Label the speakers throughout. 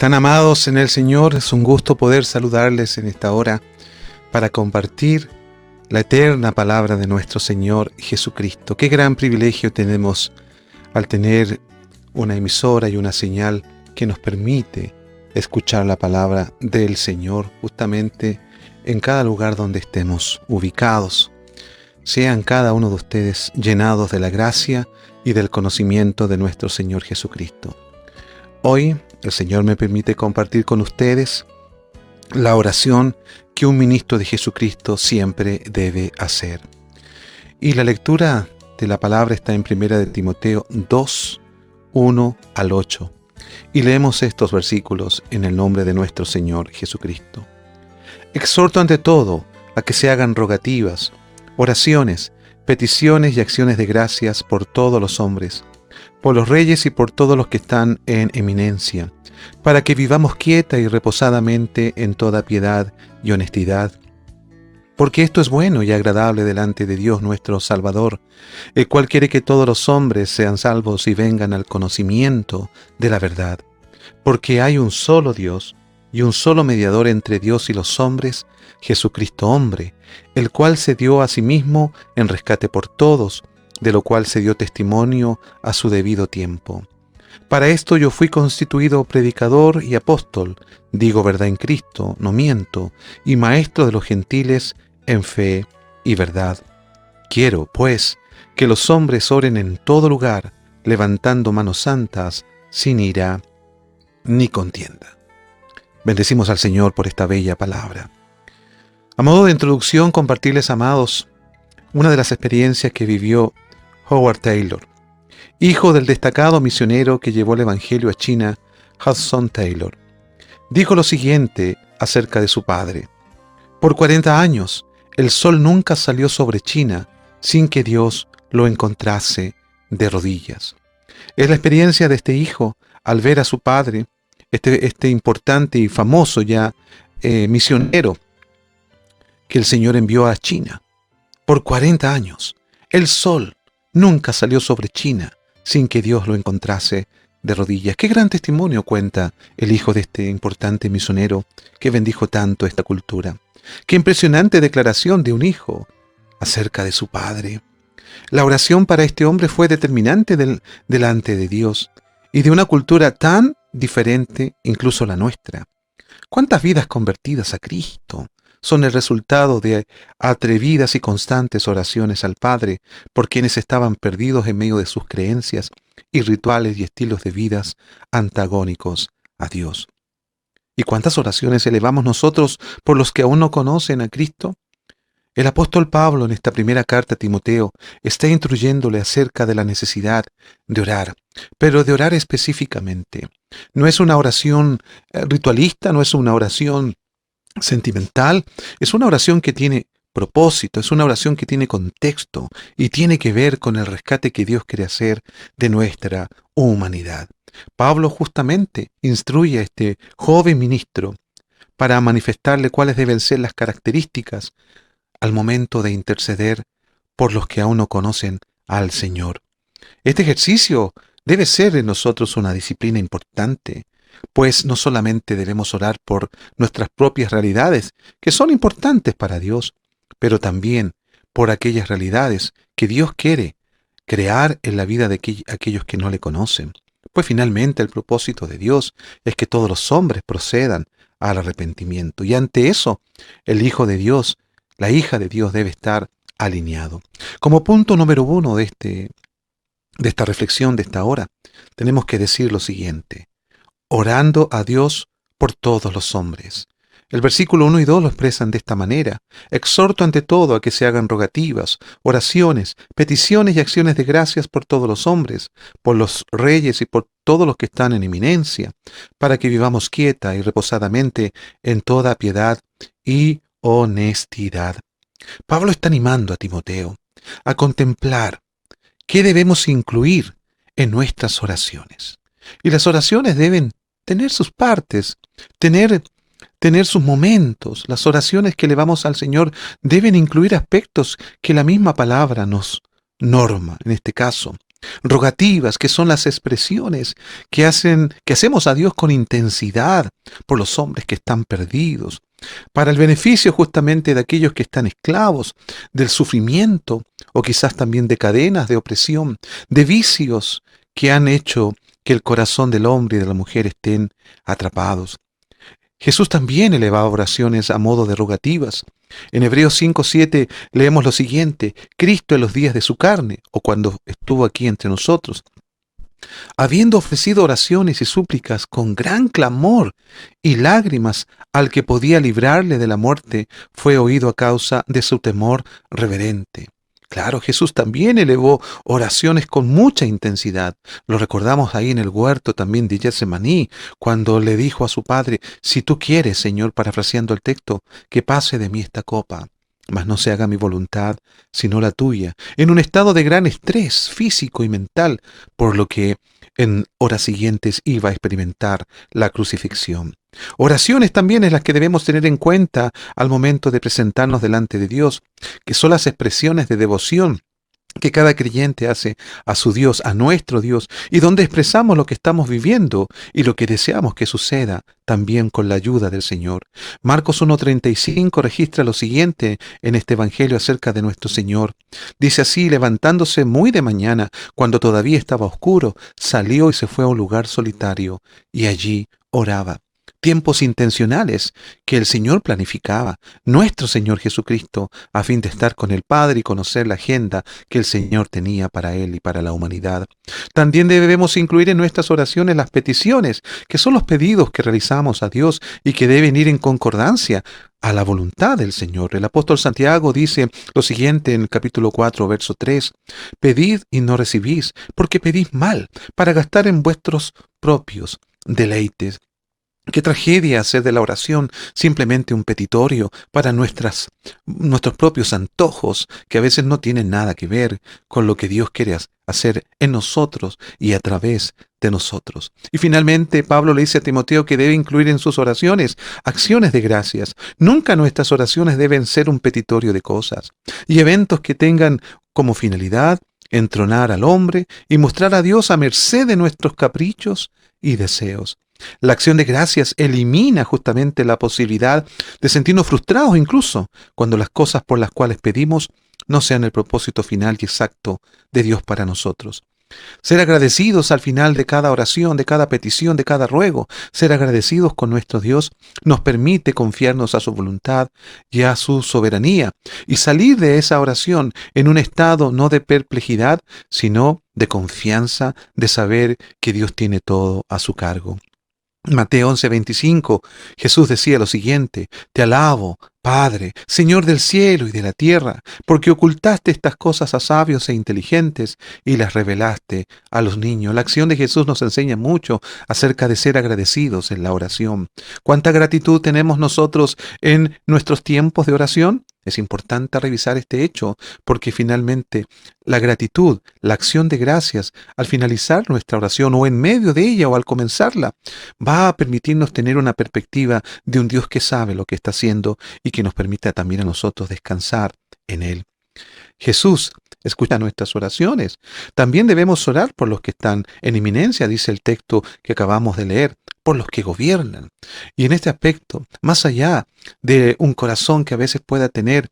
Speaker 1: Tan amados en el Señor, es un gusto poder saludarles en esta hora para compartir la eterna palabra de nuestro Señor Jesucristo. Qué gran privilegio tenemos al tener una emisora y una señal que nos permite escuchar la palabra del Señor justamente en cada lugar donde estemos ubicados. Sean cada uno de ustedes llenados de la gracia y del conocimiento de nuestro Señor Jesucristo. Hoy el Señor me permite compartir con ustedes la oración que un ministro de Jesucristo siempre debe hacer. Y la lectura de la palabra está en 1 de Timoteo 2, 1 al 8. Y leemos estos versículos en el nombre de nuestro Señor Jesucristo. Exhorto ante todo a que se hagan rogativas, oraciones, peticiones y acciones de gracias por todos los hombres, por los reyes y por todos los que están en eminencia, para que vivamos quieta y reposadamente en toda piedad y honestidad. Porque esto es bueno y agradable delante de Dios nuestro Salvador, el cual quiere que todos los hombres sean salvos y vengan al conocimiento de la verdad. Porque hay un solo Dios y un solo mediador entre Dios y los hombres, Jesucristo hombre, el cual se dio a sí mismo en rescate por todos, de lo cual se dio testimonio a su debido tiempo. Para esto yo fui constituido predicador y apóstol, digo verdad en Cristo, no miento, y maestro de los gentiles en fe y verdad. Quiero, pues, que los hombres oren en todo lugar, levantando manos santas, sin ira ni contienda. Bendecimos al Señor por esta bella palabra. A modo de introducción, compartirles, amados, una de las experiencias que vivió Howard Taylor, hijo del destacado misionero que llevó el Evangelio a China, Hudson Taylor. Dijo lo siguiente acerca de su padre: por 40 años, el sol nunca salió sobre China sin que Dios lo encontrase de rodillas. Es la experiencia de este hijo al ver a su padre, este importante y famoso ya misionero que el Señor envió a China. Por 40 años, el sol nunca salió sobre China sin que Dios lo encontrase de rodillas. Qué gran testimonio cuenta el hijo de este importante misionero que bendijo tanto esta cultura. Qué impresionante declaración de un hijo acerca de su padre. La oración para este hombre fue determinante delante de Dios y de una cultura tan diferente, incluso la nuestra. ¿Cuántas vidas convertidas a Cristo son el resultado de atrevidas y constantes oraciones al Padre por quienes estaban perdidos en medio de sus creencias y rituales y estilos de vidas antagónicos a Dios? ¿Y cuántas oraciones elevamos nosotros por los que aún no conocen a Cristo? El apóstol Pablo en esta primera carta a Timoteo está instruyéndole acerca de la necesidad de orar, pero de orar específicamente. No es una oración ritualista, no es una oración sentimental, es una oración que tiene propósito, es una oración que tiene contexto y tiene que ver con el rescate que Dios quiere hacer de nuestra humanidad. Pablo justamente instruye a este joven ministro para manifestarle cuáles deben ser las características al momento de interceder por los que aún no conocen al Señor. Este ejercicio debe ser en nosotros una disciplina importante, pues no solamente debemos orar por nuestras propias realidades, que son importantes para Dios, pero también por aquellas realidades que Dios quiere crear en la vida de aquellos que no le conocen. Pues finalmente el propósito de Dios es que todos los hombres procedan al arrepentimiento, y ante eso el Hijo de Dios, la hija de Dios debe estar alineado. Como punto número 1 de esta reflexión, de esta hora, tenemos que decir lo siguiente: orando a Dios por todos los hombres. El versículo 1 y 2 lo expresan de esta manera: exhorto ante todo a que se hagan rogativas, oraciones, peticiones y acciones de gracias por todos los hombres, por los reyes y por todos los que están en eminencia, para que vivamos quieta y reposadamente en toda piedad y honestidad. Pablo está animando a Timoteo a contemplar qué debemos incluir en nuestras oraciones. Y las oraciones deben tener sus partes, tener sus momentos. Las oraciones que elevamos al Señor deben incluir aspectos que la misma palabra nos norma, en este caso. Rogativas, que son las expresiones que hacemos a Dios con intensidad por los hombres que están perdidos, para el beneficio justamente de aquellos que están esclavos del sufrimiento o quizás también de cadenas de opresión, de vicios que han hecho que el corazón del hombre y de la mujer estén atrapados. Jesús también elevaba oraciones a modo de rogativas. En Hebreos 5:7 leemos lo siguiente: Cristo en los días de su carne, o cuando estuvo aquí entre nosotros, habiendo ofrecido oraciones y súplicas con gran clamor y lágrimas al que podía librarle de la muerte, fue oído a causa de su temor reverente. Claro, Jesús también elevó oraciones con mucha intensidad. Lo recordamos ahí en el huerto también de Getsemaní, cuando le dijo a su padre: si tú quieres, Señor, parafraseando el texto, que pase de mí esta copa, mas no se haga mi voluntad, sino la tuya, en un estado de gran estrés físico y mental, por lo que en horas siguientes iba a experimentar la crucifixión. Oraciones también es las que debemos tener en cuenta al momento de presentarnos delante de Dios, que son las expresiones de devoción que cada creyente hace a su Dios, a nuestro Dios, y donde expresamos lo que estamos viviendo y lo que deseamos que suceda también con la ayuda del Señor. Marcos 1:35 registra lo siguiente en este Evangelio acerca de nuestro Señor. Dice así: levantándose muy de mañana, cuando todavía estaba oscuro, salió y se fue a un lugar solitario, y allí oraba. Tiempos intencionales que el Señor planificaba, nuestro Señor Jesucristo, a fin de estar con el Padre y conocer la agenda que el Señor tenía para Él y para la humanidad. También debemos incluir en nuestras oraciones las peticiones, que son los pedidos que realizamos a Dios y que deben ir en concordancia a la voluntad del Señor. El apóstol Santiago dice lo siguiente en el capítulo 4, verso 3: pedid y no recibís, porque pedís mal, para gastar en vuestros propios deleites. Qué tragedia hacer de la oración simplemente un petitorio para nuestros propios antojos, que a veces no tienen nada que ver con lo que Dios quiere hacer en nosotros y a través de nosotros. Y finalmente, Pablo le dice a Timoteo que debe incluir en sus oraciones acciones de gracias. Nunca nuestras oraciones deben ser un petitorio de cosas y eventos que tengan como finalidad entronar al hombre y mostrar a Dios a merced de nuestros caprichos y deseos. La acción de gracias elimina justamente la posibilidad de sentirnos frustrados incluso cuando las cosas por las cuales pedimos no sean el propósito final y exacto de Dios para nosotros. Ser agradecidos al final de cada oración, de cada petición, de cada ruego, ser agradecidos con nuestro Dios nos permite confiarnos a su voluntad y a su soberanía y salir de esa oración en un estado no de perplejidad, sino de confianza, de saber que Dios tiene todo a su cargo. Mateo 11:25, Jesús decía lo siguiente: te alabo, Padre, Señor del cielo y de la tierra, porque ocultaste estas cosas a sabios e inteligentes y las revelaste a los niños. La acción de Jesús nos enseña mucho acerca de ser agradecidos en la oración. ¿Cuánta gratitud tenemos nosotros en nuestros tiempos de oración? Es importante revisar este hecho porque finalmente la gratitud, la acción de gracias, al finalizar nuestra oración o en medio de ella o al comenzarla, va a permitirnos tener una perspectiva de un Dios que sabe lo que está haciendo y que nos permita también a nosotros descansar en Él. Jesús escucha nuestras oraciones. También debemos orar por los que están en eminencia, dice el texto que acabamos de leer, por los que gobiernan. Y en este aspecto, más allá de un corazón que a veces pueda tener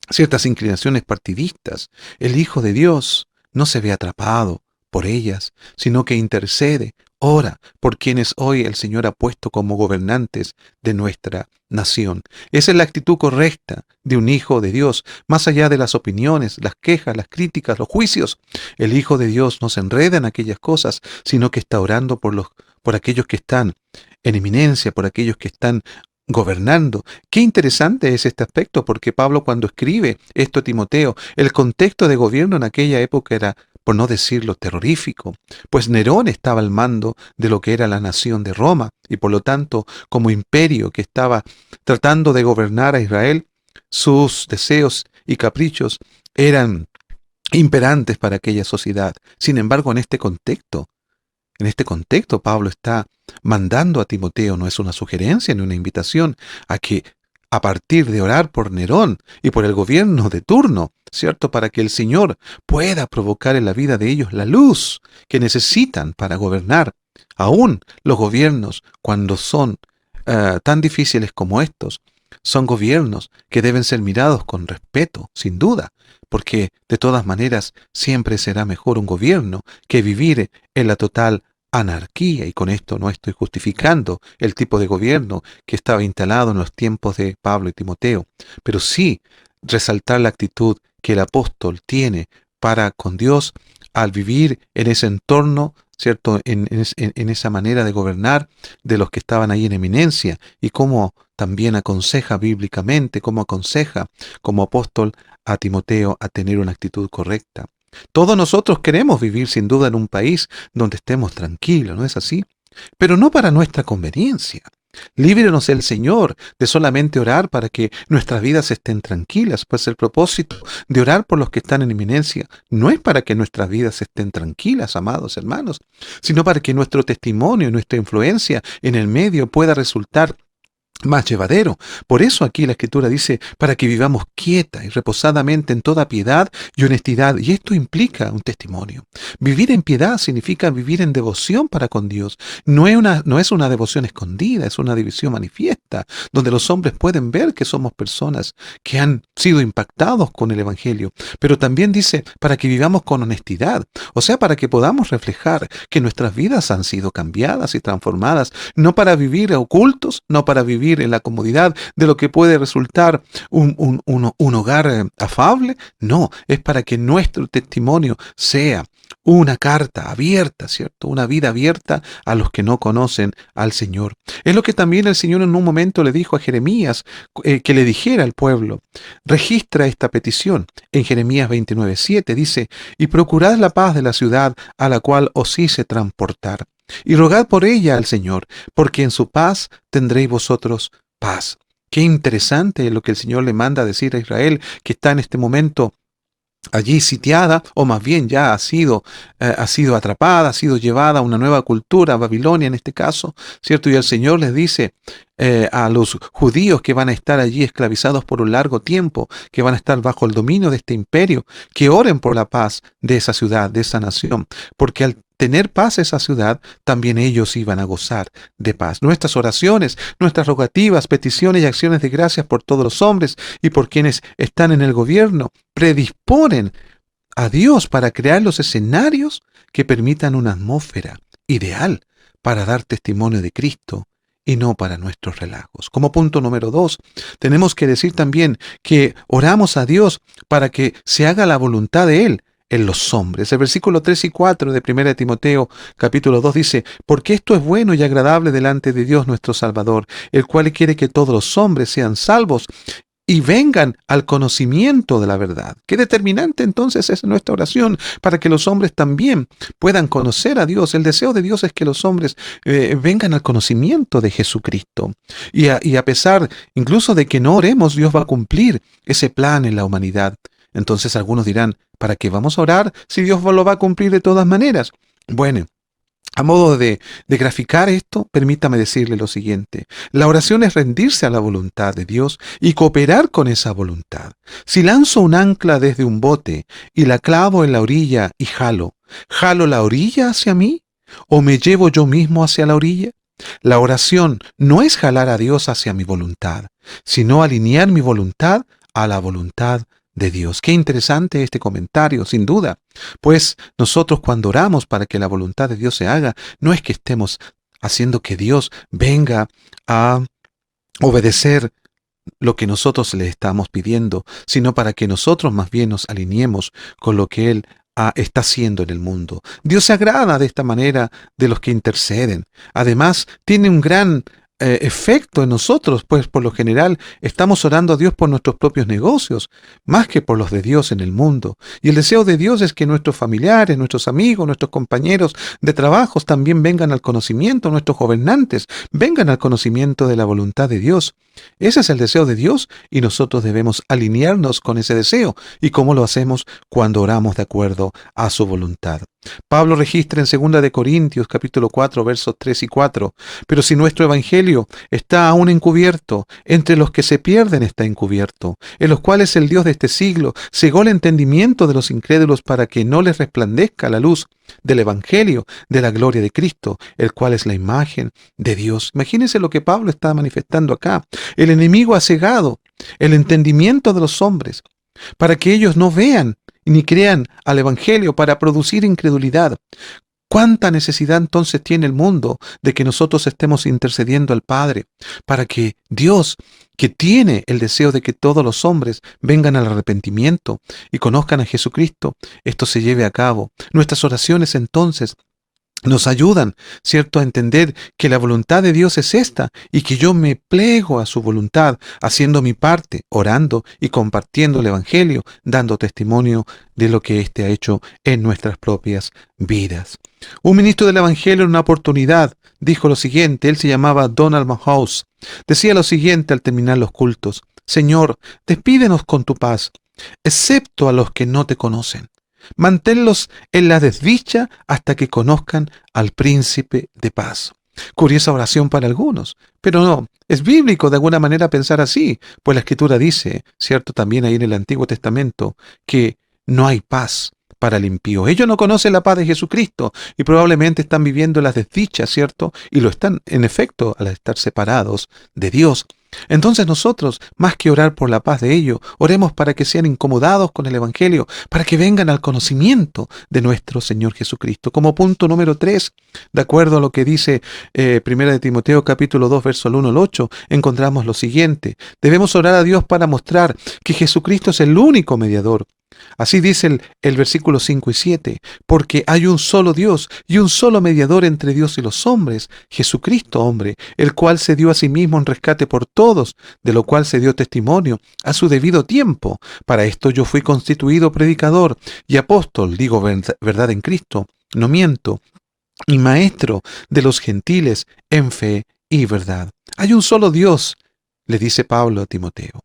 Speaker 1: ciertas inclinaciones partidistas, el Hijo de Dios no se ve atrapado por ellas, sino que intercede, ora por quienes hoy el Señor ha puesto como gobernantes de nuestra nación. Esa es la actitud correcta de un Hijo de Dios, más allá de las opiniones, las quejas, las críticas, los juicios. El Hijo de Dios no se enreda en aquellas cosas, sino que está orando por aquellos que están en eminencia, por aquellos que están gobernando. Qué interesante es este aspecto, porque Pablo, cuando escribe esto a Timoteo, el contexto de gobierno en aquella época era, por no decirlo, terrorífico, pues Nerón estaba al mando de lo que era la nación de Roma, y por lo tanto, como imperio que estaba tratando de gobernar a Israel, sus deseos y caprichos eran imperantes para aquella sociedad. Sin embargo, en este contexto, Pablo está mandando a Timoteo, no es una sugerencia ni una invitación, a que a partir de orar por Nerón y por el gobierno de turno, ¿cierto? Para que el Señor pueda provocar en la vida de ellos la luz que necesitan para gobernar. Aún los gobiernos, cuando son tan difíciles como estos, son gobiernos que deben ser mirados con respeto, sin duda, porque de todas maneras siempre será mejor un gobierno que vivir en la total anarquía, y con esto no estoy justificando el tipo de gobierno que estaba instalado en los tiempos de Pablo y Timoteo, pero sí resaltar la actitud que el apóstol tiene para con Dios al vivir en ese entorno, ¿cierto? En esa manera de gobernar de los que estaban ahí en eminencia, y cómo también aconseja bíblicamente, cómo aconseja como apóstol a Timoteo a tener una actitud correcta. Todos nosotros queremos vivir sin duda en un país donde estemos tranquilos, ¿no es así? Pero no para nuestra conveniencia. Líbrenos el Señor de solamente orar para que nuestras vidas estén tranquilas, pues el propósito de orar por los que están en eminencia no es para que nuestras vidas estén tranquilas, amados hermanos, sino para que nuestro testimonio y nuestra influencia en el medio pueda resultar más llevadero. Por eso aquí la Escritura dice, para que vivamos quieta y reposadamente en toda piedad y honestidad. Y esto implica un testimonio. Vivir en piedad significa vivir en devoción para con Dios. No es una devoción escondida, es una división manifiesta, donde los hombres pueden ver que somos personas que han sido impactados con el Evangelio. Pero también dice, para que vivamos con honestidad. O sea, para que podamos reflejar que nuestras vidas han sido cambiadas y transformadas, no para vivir ocultos, no para vivir en la comodidad de lo que puede resultar un hogar afable. No, es para que nuestro testimonio sea una carta abierta, ¿cierto? Una vida abierta a los que no conocen al Señor. Es lo que también el Señor en un momento le dijo a Jeremías, que le dijera al pueblo. Registra esta petición. En Jeremías 29:7 dice, y procurad la paz de la ciudad a la cual os hice transportar. Y rogad por ella al Señor, porque en su paz tendréis vosotros paz. Qué interesante lo que el Señor le manda a decir a Israel, que está en este momento allí sitiada, o más bien ya ha sido atrapada, ha sido llevada a una nueva cultura, a Babilonia en este caso, ¿cierto? Y el Señor les dice a los judíos que van a estar allí esclavizados por un largo tiempo, que van a estar bajo el dominio de este imperio, que oren por la paz de esa ciudad, de esa nación, porque al tener paz esa ciudad, también ellos iban a gozar de paz. Nuestras oraciones, nuestras rogativas, peticiones y acciones de gracias por todos los hombres y por quienes están en el gobierno, predisponen a Dios para crear los escenarios que permitan una atmósfera ideal para dar testimonio de Cristo y no para nuestros relajos. Como punto número 2, tenemos que decir también que oramos a Dios para que se haga la voluntad de Él en los hombres. El versículo 3 y 4 de 1 Timoteo capítulo 2 dice, porque esto es bueno y agradable delante de Dios nuestro Salvador, el cual quiere que todos los hombres sean salvos y vengan al conocimiento de la verdad. Qué determinante entonces es nuestra oración para que los hombres también puedan conocer a Dios. El deseo de Dios es que los hombres vengan al conocimiento de Jesucristo. Y a pesar incluso de que no oremos, Dios va a cumplir ese plan en la humanidad. Entonces algunos dirán, ¿para qué vamos a orar si Dios lo va a cumplir de todas maneras? Bueno, a modo de graficar esto, permítame decirle lo siguiente. La oración es rendirse a la voluntad de Dios y cooperar con esa voluntad. Si lanzo un ancla desde un bote y la clavo en la orilla y ¿jalo la orilla hacia mí? ¿O me llevo yo mismo hacia la orilla? La oración no es jalar a Dios hacia mi voluntad, sino alinear mi voluntad a la voluntad de Dios. Qué interesante este comentario, sin duda. Pues nosotros cuando oramos para que la voluntad de Dios se haga, no es que estemos haciendo que Dios venga a obedecer lo que nosotros le estamos pidiendo, sino para que nosotros más bien nos alineemos con lo que Él está haciendo en el mundo. Dios se agrada de esta manera de los que interceden. Además, tiene un gran efecto en nosotros, pues por lo general estamos orando a Dios por nuestros propios negocios, más que por los de Dios en el mundo. Y el deseo de Dios es que nuestros familiares, nuestros amigos, nuestros compañeros de trabajos también vengan al conocimiento, nuestros gobernantes vengan al conocimiento de la voluntad de Dios. Ese es el deseo de Dios y nosotros debemos alinearnos con ese deseo. ¿Y cómo lo hacemos? Cuando oramos de acuerdo a su voluntad. Pablo registra en 2 de Corintios capítulo 4 versos 3 y 4, pero si nuestro evangelio está aún encubierto, entre los que se pierden está encubierto, en los cuales el Dios de este siglo cegó el entendimiento de los incrédulos para que no les resplandezca la luz del evangelio de la gloria de Cristo, el cual es la imagen de Dios. Imagínense lo que Pablo está manifestando acá. El enemigo ha cegado el entendimiento de los hombres para que ellos no vean ni crean al evangelio, para producir incredulidad. ¿Cuánta necesidad entonces tiene el mundo de que nosotros estemos intercediendo al Padre para que Dios, que tiene el deseo de que todos los hombres vengan al arrepentimiento y conozcan a Jesucristo, esto se lleve a cabo? Nuestras oraciones entonces nos ayudan, ¿cierto?, a entender que la voluntad de Dios es esta y que yo me plego a su voluntad, haciendo mi parte, orando y compartiendo el Evangelio, dando testimonio de lo que éste ha hecho en nuestras propias vidas. Un ministro del Evangelio en una oportunidad dijo lo siguiente. Él se llamaba Donald Mahouse. Decía lo siguiente al terminar los cultos: Señor, despídenos con tu paz, excepto a los que no te conocen. Manténlos en la desdicha hasta que conozcan al príncipe de paz. Curiosa oración para algunos, pero no, es bíblico de alguna manera pensar así, pues la Escritura dice, cierto, también ahí en el Antiguo Testamento, que no hay paz para el impío. Ellos no conocen la paz de Jesucristo y probablemente están viviendo las desdichas, ¿cierto? Y lo están, en efecto, al estar separados de Dios. Entonces nosotros, más que orar por la paz de ellos, oremos para que sean incomodados con el Evangelio, para que vengan al conocimiento de nuestro Señor Jesucristo. Como punto número 3, de acuerdo a lo que dice 1 de Timoteo capítulo 2, verso 1 al 8, encontramos lo siguiente: debemos orar a Dios para mostrar que Jesucristo es el único mediador. Así dice el versículo 5 y 7, porque hay un solo Dios y un solo mediador entre Dios y los hombres, Jesucristo hombre, el cual se dio a sí mismo en rescate por todos, de lo cual se dio testimonio a su debido tiempo. Para esto yo fui constituido predicador y apóstol, digo verdad en Cristo, no miento, y maestro de los gentiles en fe y verdad. Hay un solo Dios, le dice Pablo a Timoteo.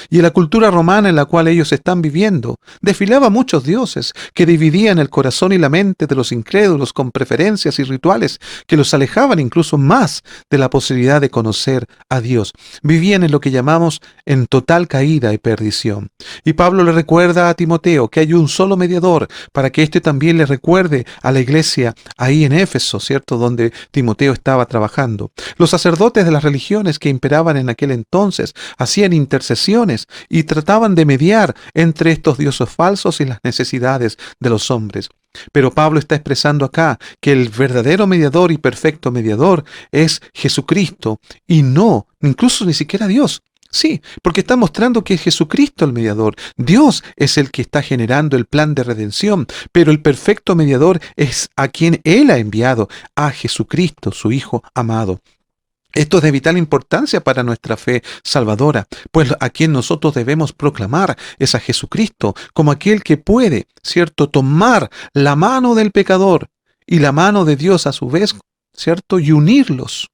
Speaker 1: Y en la cultura romana en la cual ellos están viviendo, desfilaban muchos dioses que dividían el corazón y la mente de los incrédulos con preferencias y rituales que los alejaban incluso más de la posibilidad de conocer a Dios. Vivían en lo que llamamos en total caída y perdición. Y Pablo le recuerda a Timoteo que hay un solo mediador, para que éste también le recuerde a la iglesia ahí en Éfeso, ¿cierto?, donde Timoteo estaba trabajando. Los sacerdotes de las religiones que imperaban en aquel entonces hacían intercesión y trataban de mediar entre estos dioses falsos y las necesidades de los hombres. Pero Pablo está expresando acá que el verdadero mediador y perfecto mediador es Jesucristo y no, incluso ni siquiera Dios. Sí, porque está mostrando que es Jesucristo el mediador. Dios es el que está generando el plan de redención, pero el perfecto mediador es a quien Él ha enviado, a Jesucristo, su Hijo amado. Esto es de vital importancia para nuestra fe salvadora, pues a quien nosotros debemos proclamar es a Jesucristo como aquel que puede, ¿cierto?, tomar la mano del pecador y la mano de Dios a su vez, ¿cierto?, y unirlos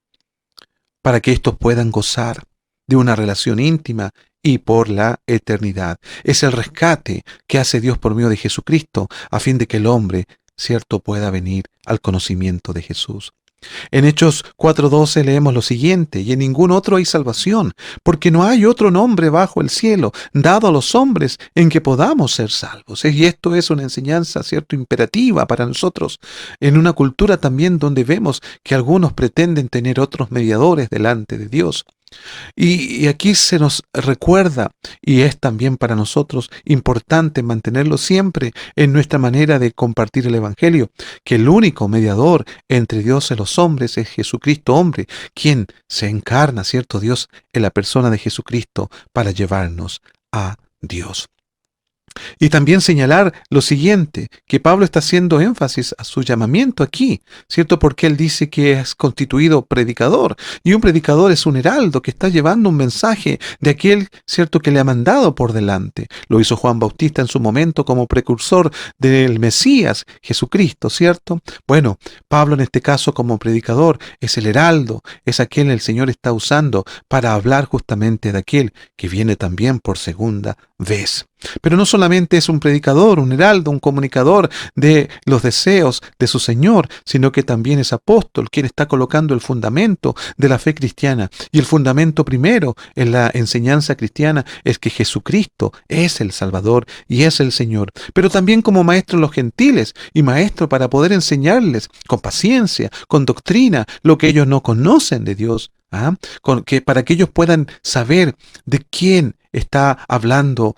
Speaker 1: para que estos puedan gozar de una relación íntima y por la eternidad. Es el rescate que hace Dios por medio de Jesucristo a fin de que el hombre, ¿cierto?, pueda venir al conocimiento de Jesús. En Hechos 4:12 leemos lo siguiente: y en ningún otro hay salvación, porque no hay otro nombre bajo el cielo dado a los hombres en que podamos ser salvos. Y esto es una enseñanza, ¿cierto?, imperativa para nosotros, en una cultura también donde vemos que algunos pretenden tener otros mediadores delante de Dios. Y aquí se nos recuerda, y es también para nosotros importante mantenerlo siempre en nuestra manera de compartir el Evangelio, que el único mediador entre Dios y los hombres es Jesucristo hombre, quien se encarna, ¿cierto?, Dios en la persona de Jesucristo para llevarnos a Dios. Y también señalar lo siguiente, que Pablo está haciendo énfasis a su llamamiento aquí, ¿cierto? Porque él dice que es constituido predicador, y un predicador es un heraldo que está llevando un mensaje de aquel, ¿cierto?, que le ha mandado por delante. Lo hizo Juan Bautista en su momento como precursor del Mesías, Jesucristo, ¿cierto? Bueno, Pablo en este caso como predicador es el heraldo, es aquel el Señor está usando para hablar justamente de aquel que viene también por segunda vez. Pero no solamente es un predicador, un heraldo, un comunicador de los deseos de su Señor, sino que también es apóstol, quien está colocando el fundamento de la fe cristiana. Y el fundamento primero en la enseñanza cristiana es que Jesucristo es el Salvador y es el Señor. Pero también como maestro en los gentiles y maestro para poder enseñarles con paciencia, con doctrina, lo que ellos no conocen de Dios. Para que ellos puedan saber de quién está hablando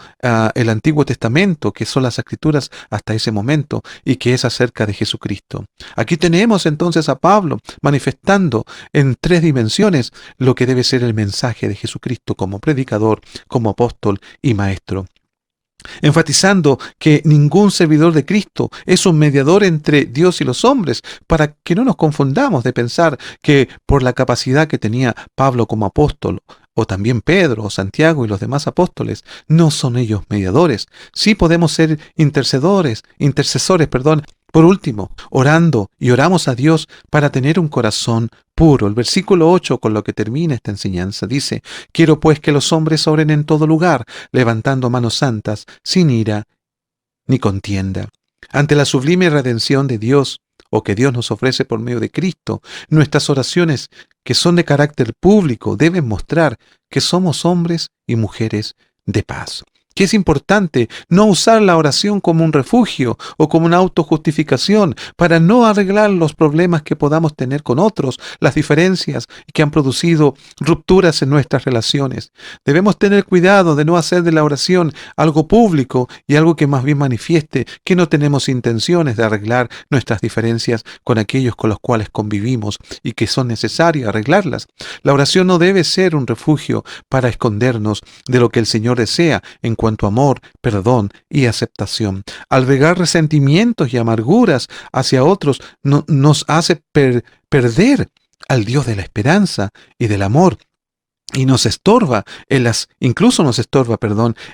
Speaker 1: el Antiguo Testamento, que son las Escrituras hasta ese momento, y que es acerca de Jesucristo. Aquí tenemos entonces a Pablo manifestando en 3 dimensiones lo que debe ser el mensaje de Jesucristo como predicador, como apóstol y maestro, enfatizando que ningún servidor de Cristo es un mediador entre Dios y los hombres, para que no nos confundamos de pensar que por la capacidad que tenía Pablo como apóstol, o también Pedro, o Santiago y los demás apóstoles, no son ellos mediadores. Sí podemos ser intercesores, por último, orando y oramos a Dios para tener un corazón puro. El versículo 8, con lo que termina esta enseñanza, dice: quiero pues que los hombres oren en todo lugar, levantando manos santas, sin ira ni contienda. Ante la sublime redención de Dios, o que Dios nos ofrece por medio de Cristo, nuestras oraciones, que son de carácter público, deben mostrar que somos hombres y mujeres de paz. Que es importante no usar la oración como un refugio o como una autojustificación para no arreglar los problemas que podamos tener con otros, las diferencias que han producido rupturas en nuestras relaciones. Debemos tener cuidado de no hacer de la oración algo público y algo que más bien manifieste que no tenemos intenciones de arreglar nuestras diferencias con aquellos con los cuales convivimos y que son necesarias arreglarlas. La oración no debe ser un refugio para escondernos de lo que el Señor desea en cuanto a amor, perdón y aceptación. Albergar resentimientos y amarguras hacia otros nos hace perder al Dios de la esperanza y del amor. Y nos estorba incluso nos estorba,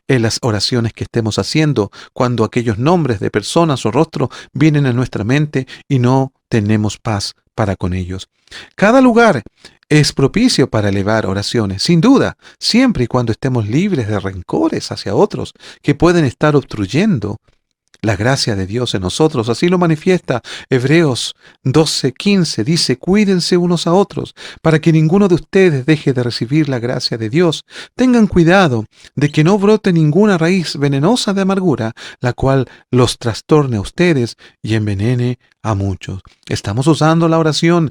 Speaker 1: en las oraciones que estemos haciendo, cuando aquellos nombres de personas o rostros vienen a nuestra mente y no tenemos paz para con ellos. Cada lugar es propicio para elevar oraciones, sin duda, siempre y cuando estemos libres de rencores hacia otros que pueden estar obstruyendo la gracia de Dios en nosotros. Así lo manifiesta Hebreos 12:15. Dice: cuídense unos a otros, para que ninguno de ustedes deje de recibir la gracia de Dios. Tengan cuidado de que no brote ninguna raíz venenosa de amargura, la cual los trastorne a ustedes y envenene a muchos. Estamos usando la oración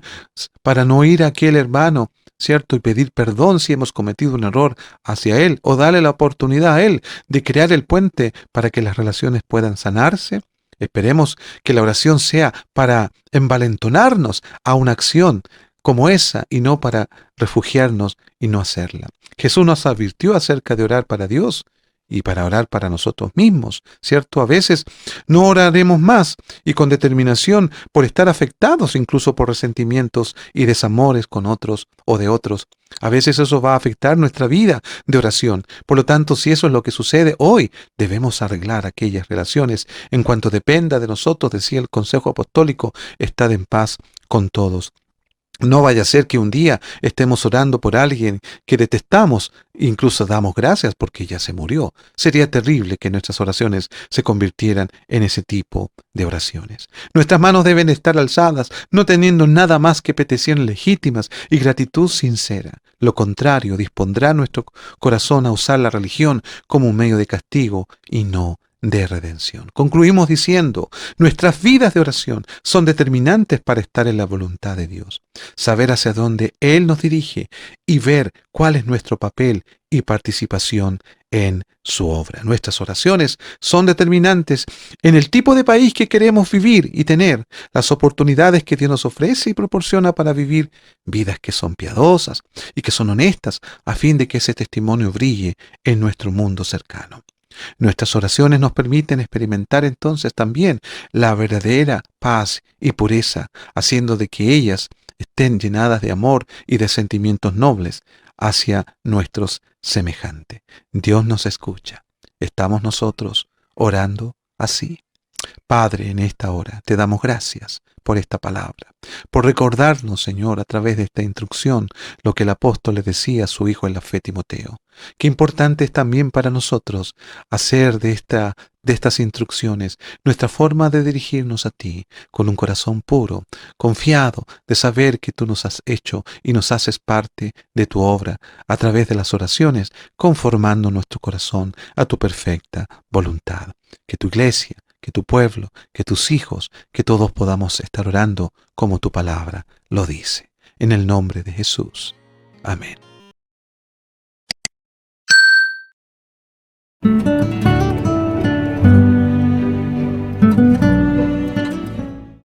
Speaker 1: para no ir a aquel hermano, ¿cierto? Y pedir perdón si hemos cometido un error hacia él, o darle la oportunidad a él de crear el puente para que las relaciones puedan sanarse. Esperemos que la oración sea para envalentonarnos a una acción como esa y no para refugiarnos y no hacerla. Jesús nos advirtió acerca de orar para Dios y para orar para nosotros mismos, ¿cierto? A veces no oraremos más y con determinación por estar afectados incluso por resentimientos y desamores con otros o de otros. A veces eso va a afectar nuestra vida de oración. Por lo tanto, si eso es lo que sucede hoy, debemos arreglar aquellas relaciones en cuanto dependa de nosotros, decía el Consejo Apostólico: estad en paz con todos. No vaya a ser que un día estemos orando por alguien que detestamos, incluso damos gracias porque ya se murió. Sería terrible que nuestras oraciones se convirtieran en ese tipo de oraciones. Nuestras manos deben estar alzadas, no teniendo nada más que peticiones legítimas y gratitud sincera. Lo contrario, dispondrá nuestro corazón a usar la religión como un medio de castigo y no de redención. Concluimos diciendo: nuestras vidas de oración son determinantes para estar en la voluntad de Dios, saber hacia dónde Él nos dirige y ver cuál es nuestro papel y participación en su obra. Nuestras oraciones son determinantes en el tipo de país que queremos vivir y tener, las oportunidades que Dios nos ofrece y proporciona para vivir vidas que son piadosas y que son honestas, a fin de que ese testimonio brille en nuestro mundo cercano. Nuestras oraciones nos permiten experimentar entonces también la verdadera paz y pureza, haciendo de que ellas estén llenadas de amor y de sentimientos nobles hacia nuestros semejantes. Dios nos escucha. ¿Estamos nosotros orando así? Padre, en esta hora te damos gracias por esta palabra, por recordarnos, Señor, a través de esta instrucción, lo que el apóstol le decía a su hijo en la fe, Timoteo. Qué importante es también para nosotros hacer de estas instrucciones nuestra forma de dirigirnos a ti, con un corazón puro, confiado de saber que tú nos has hecho y nos haces parte de tu obra a través de las oraciones, conformando nuestro corazón a tu perfecta voluntad. Que tu iglesia, que tu pueblo, que tus hijos, que todos podamos estar orando como tu palabra lo dice. En el nombre de Jesús. Amén.